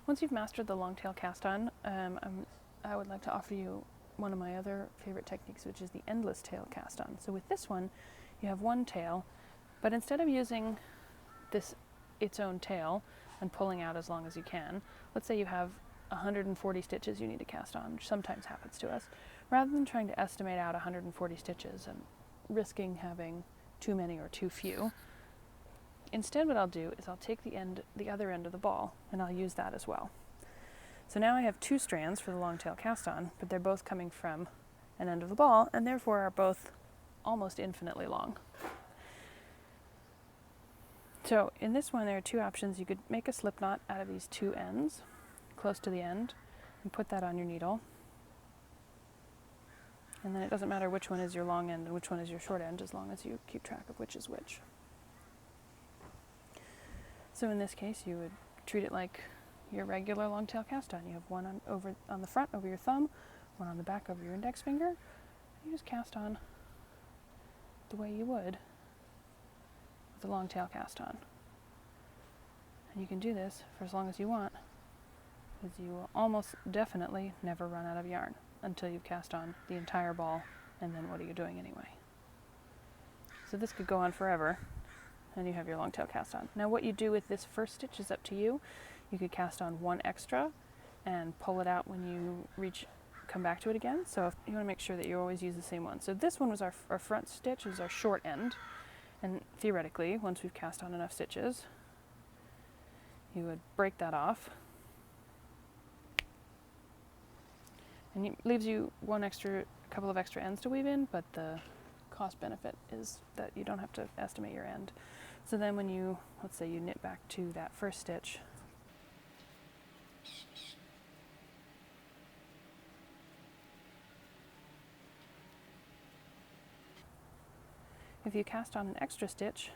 Once you've mastered the long tail cast on, I would like to offer you one of my other favorite techniques, which is the endless tail cast on. So with this one, you have one tail, but instead of using its own tail and pulling out as long as you can, let's say you have 140 stitches you need to cast on, which sometimes happens to us. Rather than trying to estimate out 140 stitches and risking having too many or too few, instead what I'll do is I'll take the other end of the ball, and I'll use that as well. So now I have 2 strands for the long tail cast on, but they're both coming from an end of the ball, and therefore are both almost infinitely long. So in this one there are 2 options. You could make a slip knot out of these 2 ends, close to the end, and put that on your needle. And then it doesn't matter which one is your long end and which one is your short end, as long as you keep track of which is which. So in this case, you would treat it like your regular long tail cast on. You have one on the front over your thumb, one on the back over your index finger. You just cast on the way you would with the long tail cast on. And you can do this for as long as you want, because you will almost definitely never run out of yarn until you've cast on the entire ball, and then what are you doing anyway? So this could go on forever, and you have your long tail cast on. Now what you do with this first stitch is up to you. You could cast on 1 extra and pull it out when you come back to it again. So if you want to make sure that you always use the same one. So this one was our front stitch, is our short end, and theoretically, once we've cast on enough stitches, you would break that off, and it leaves you a couple of extra ends to weave in, but the cost benefit is that you don't have to estimate your end. So then when let's say you knit back to that first stitch, if you cast on an extra stitch,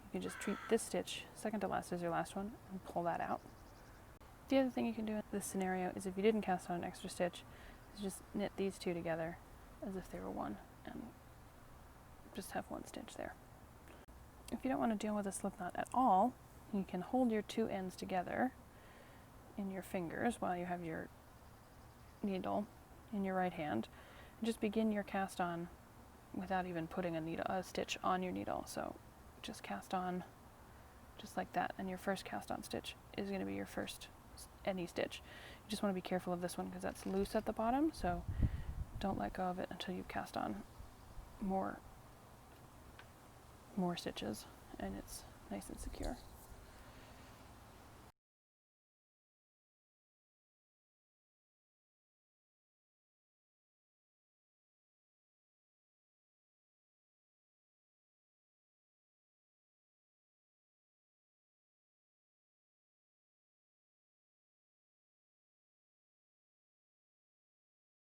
you can just treat this stitch, second to last, as your last one, and pull that out. The other thing you can do in this scenario is, if you didn't cast on an extra stitch, is just knit these 2 together as if they were one, and just have 1 stitch there. If you don't want to deal with a slip knot at all, you can hold your 2 ends together in your fingers while you have your needle in your right hand, and just begin your cast on without even putting a stitch on your needle. So just cast on just like that, and your first cast on stitch is going to be your first any stitch. You just want to be careful of this one because that's loose at the bottom, so don't let go of it until you've cast on more stitches and it's nice and secure.